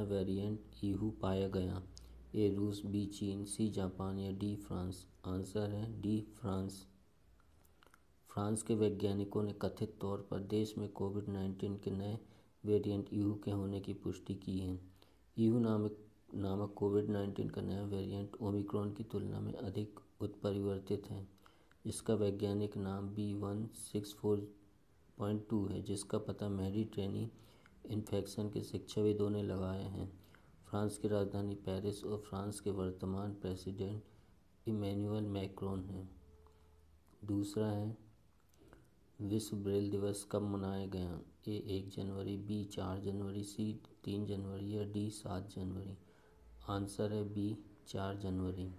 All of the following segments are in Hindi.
वेरिएंट ईहू पाया गया? ए रूस, बी चीन, सी जापान या डी फ्रांस? आंसर है डी फ्रांस। फ्रांस के वैज्ञानिकों ने कथित तौर पर देश में कोविड-19 के नए वेरिएंट ईहू के होने की पुष्टि की है। ईहू नामक कोविड-19 का नया वेरिएंट ओमिक्रॉन की तुलना में अधिक उत्परिवर्तित है, जिसका वैज्ञानिक नाम B.1.642 है, जिसका पता मेडिटेरेनी इन्फेक्शन के शिक्षाविदों ने लगाया है। फ्रांस की राजधानी पेरिस और फ्रांस के वर्तमान प्रेसिडेंट इमैनुअल मैक्रोन हैं। दूसरा है, विश्व ब्रेल दिवस कब मनाया गया? ए 1 जनवरी, बी 4 जनवरी, सी 3 जनवरी या डी 7 जनवरी? आंसर है बी 4 जनवरी।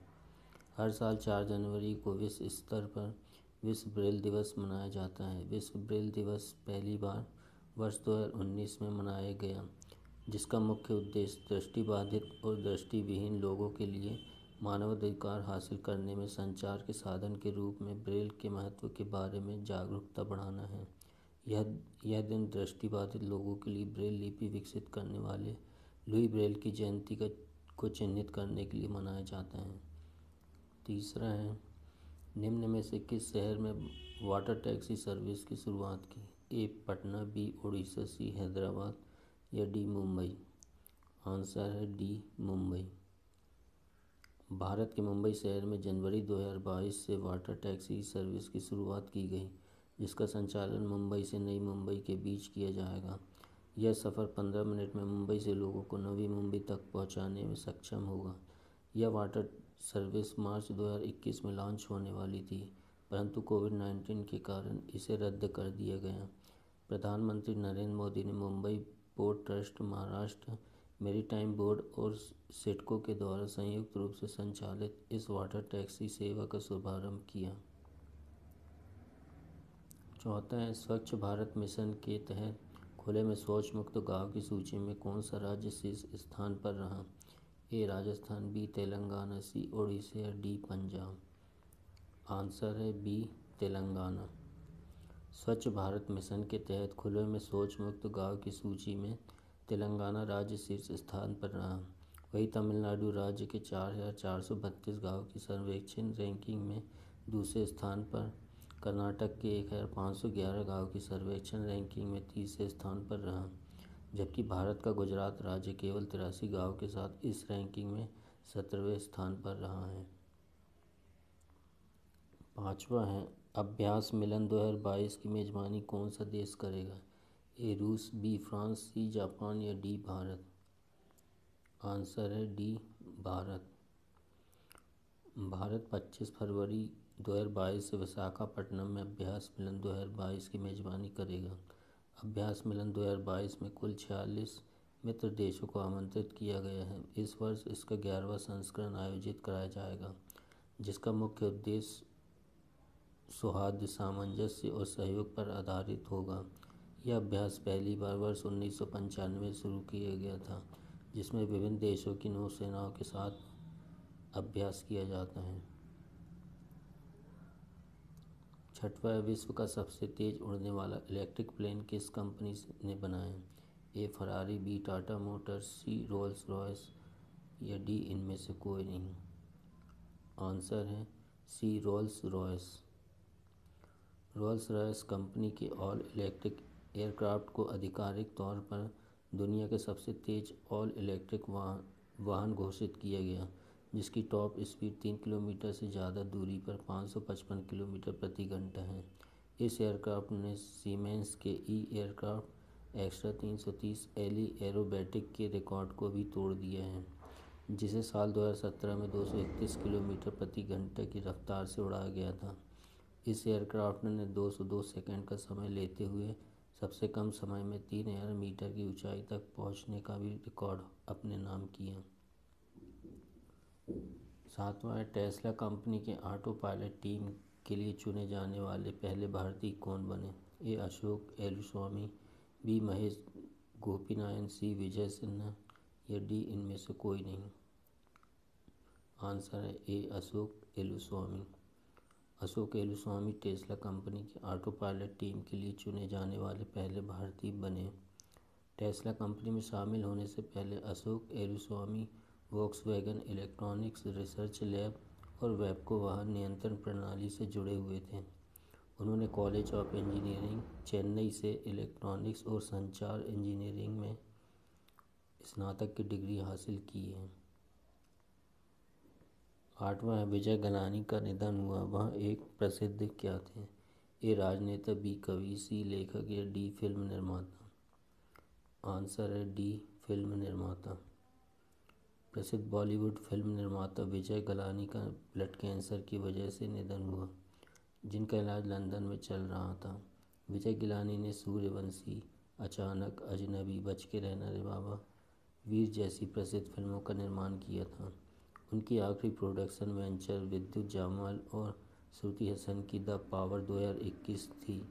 हर साल 4 जनवरी को विश्व स्तर पर विश्व ब्रेल दिवस मनाया जाता है। विश्व ब्रेल दिवस पहली बार वर्ष 2019 में मनाया गया, जिसका मुख्य उद्देश्य दृष्टिबाधित और दृष्टिविहीन लोगों के लिए मानवाधिकार हासिल करने में संचार के साधन के रूप में ब्रेल के महत्व के बारे में जागरूकता बढ़ाना है। यह दिन दृष्टिबाधित लोगों के लिए ब्रेल लिपि विकसित करने वाले लुई ब्रेल की जयंती को चिन्हित करने के लिए मनाया जाता है। तीसरा है, निम्न में से किस शहर में वाटर टैक्सी सर्विस की शुरुआत की? ए पटना, बी उड़ीसा, सी हैदराबाद या डी मुंबई? आंसर है डी मुंबई। भारत के मुंबई शहर में जनवरी 2022 से वाटर टैक्सी सर्विस की शुरुआत की गई, जिसका संचालन मुंबई से नई मुंबई के बीच किया जाएगा। यह सफ़र 15 मिनट में मुंबई से लोगों को नवी मुंबई तक पहुंचाने में सक्षम होगा। यह वाटर सर्विस मार्च 2021 में लॉन्च होने वाली थी, परंतु कोविड-19 के कारण इसे रद्द कर दिया गया। प्रधानमंत्री नरेंद्र मोदी ने Mumbai port trust, Maharashtra maritime board और सिडको के द्वारा संयुक्त रूप से संचालित इस वाटर टैक्सी सेवा का शुभारंभ किया। चौथा है, स्वच्छ भारत मिशन के तहत खुले में शौच मुक्त गांव की सूची में कौन सा राज्य शीर्ष स्थान पर रहा? ए राजस्थान, बी तेलंगाना, सी ओडिशा या डी पंजाब? आंसर है बी तेलंगाना। स्वच्छ भारत मिशन के तहत खुले में शौच मुक्त गांव की सूची में तेलंगाना राज्य शीर्ष स्थान पर रहा। वहीं तमिलनाडु राज्य के 4,432 गाँव की सर्वेक्षण रैंकिंग में दूसरे स्थान पर, कर्नाटक के 1,511 गाँव की सर्वेक्षण रैंकिंग में तीसरे स्थान पर रहा, जबकि भारत का गुजरात राज्य केवल 83 गाँव के साथ इस रैंकिंग में 17वें स्थान पर रहा है। पाँचवा है, अभ्यास मिलन 2022 की मेजबानी कौन सा देश करेगा? ए रूस, बी फ्रांस, सी जापान या डी भारत? आंसर है डी भारत। भारत 25 फरवरी 2022 से विशाखापट्टनम में अभ्यास मिलन 2022 की मेजबानी करेगा। अभ्यास मिलन 2022 में कुल 46 मित्र देशों को आमंत्रित किया गया है। इस वर्ष इसका 11वां संस्करण आयोजित कराया जाएगा, जिसका मुख्य उद्देश्य सौहार्द, सामंजस्य और सहयोग पर आधारित होगा। यह अभ्यास पहली बार वर्ष 1995 में शुरू किया गया था, जिसमें विभिन्न देशों की नौसेनाओं के साथ अभ्यास किया जाता है। छठवां, विश्व का सबसे तेज उड़ने वाला इलेक्ट्रिक प्लेन किस कंपनी ने बनाया? A Ferrari, B Tata motors, C Rolls Royce या डी इनमें से कोई नहीं? आंसर है C Rolls Royce. Rolls Royce company के ऑल इलेक्ट्रिक एयरक्राफ्ट को आधिकारिक तौर पर दुनिया के सबसे तेज ऑल इलेक्ट्रिक वाहन घोषित किया गया, जिसकी टॉप स्पीड 3 किलोमीटर से ज़्यादा दूरी पर 555 किलोमीटर प्रति घंटा है। इस एयरक्राफ्ट ने सीमेंस के ई एयरक्राफ्ट एक्स्ट्रा 330 एली एरोबैटिक के रिकॉर्ड को भी तोड़ दिया है, जिसे साल 2017 में 231 किलोमीटर प्रति घंटे की रफ्तार से उड़ाया गया था। इस एयरक्राफ्ट ने 202 सेकंड का समय लेते हुए सबसे कम समय में 3000 मीटर की ऊंचाई तक पहुंचने का भी रिकॉर्ड अपने नाम किया। सातवां है, टेस्ला कंपनी के ऑटो पायलट टीम के लिए चुने जाने वाले पहले भारतीय कौन बने? ए अशोक एलुस्वामी, बी महेश गोपीनायन, सी विजय सिन्हा या डी इनमें से कोई नहीं? आंसर है ए अशोक एलुस्वामी। अशोक एलुस्वामी टेस्ला कंपनी की ऑटो पायलट टीम के लिए चुने जाने वाले पहले भारतीय बने। टेस्ला कंपनी में शामिल होने से पहले Ashok Eruswamy Volkswagen electronics research lab और वेबको वाहन नियंत्रण प्रणाली से जुड़े हुए थे। उन्होंने कॉलेज ऑफ इंजीनियरिंग चेन्नई से इलेक्ट्रॉनिक्स और संचार इंजीनियरिंग में स्नातक की डिग्री हासिल की है। 8वां है विजय गलानी का निधन हुआ। वह एक प्रसिद्ध क्या थे? ए राजनेता, बी कवि, सी लेखक या डी फिल्म निर्माता। आंसर है डी फिल्म निर्माता। प्रसिद्ध बॉलीवुड फिल्म निर्माता विजय गलानी का ब्लड कैंसर की वजह से निधन हुआ, जिनका इलाज लंदन में चल रहा था। विजय गिलानी ने सूर्यवंशी, अचानक, अजनबी, बच के रहना रे बाबा, वीर जैसी प्रसिद्ध फिल्मों का निर्माण किया था। उनकी आखिरी प्रोडक्शन वेंचर विद्युत जामवाल और श्रुति हसन की द पावर 2021 थी।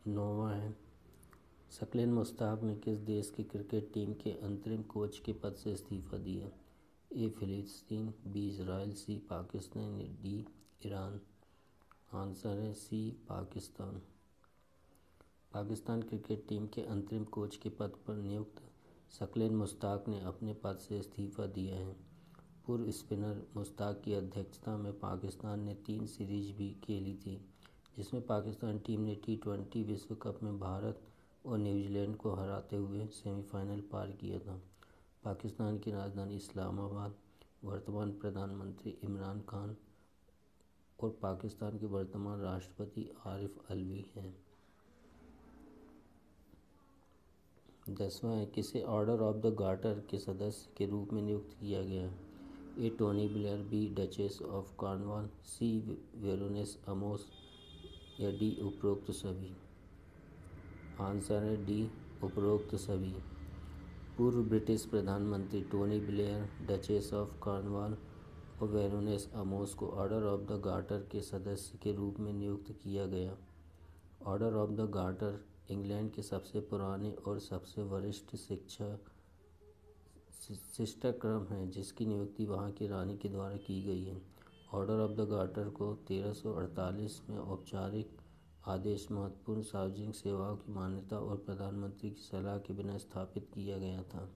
9वां है शकील मुश्ताक ने किस देश की क्रिकेट टीम के अंतरिम कोच के पद से इस्तीफा दिया? ए फिलिस्तीन, बी इजराइल, सी पाकिस्तान या डी ईरान। आंसर है सी पाकिस्तान। पाकिस्तान क्रिकेट टीम के अंतरिम कोच के पद पर नियुक्त शकील मुश्ताक ने अपने पद से इस्तीफा दिया है। पूर्व स्पिनर मुश्ताक की अध्यक्षता में पाकिस्तान ने 3 सीरीज भी खेली थी, जिसमें पाकिस्तान टीम ने T20 विश्व कप में भारत और न्यूजीलैंड को हराते हुए सेमीफाइनल पार किया था। पाकिस्तान की राजधानी इस्लामाबाद, वर्तमान प्रधानमंत्री इमरान खान और पाकिस्तान के वर्तमान राष्ट्रपति आरिफ अलवी हैं। 10वां है किसे ऑर्डर ऑफ द गार्टर के सदस्य के रूप में नियुक्त किया गया? A Tony Blair, B Duchess of Cornwall, C Baroness Amos या डी उपरोक्त सभी। आंसर है डी उपरोक्त सभी। पूर्व ब्रिटिश प्रधानमंत्री Tony Blair, duchess of Cornwall और वेरोनेस अमोस को ऑर्डर ऑफ द गार्टर के सदस्य के रूप में नियुक्त किया गया। Order of the Garter England के सबसे पुराने और सबसे वरिष्ठ शिष्टाक्रम है, जिसकी नियुक्ति वहाँ की रानी के द्वारा की गई है। ऑर्डर ऑफ द गार्टर को 1348 में औपचारिक आदेश महत्वपूर्ण सार्वजनिक सेवाओं की मान्यता और प्रधानमंत्री की सलाह के बिना स्थापित किया गया था।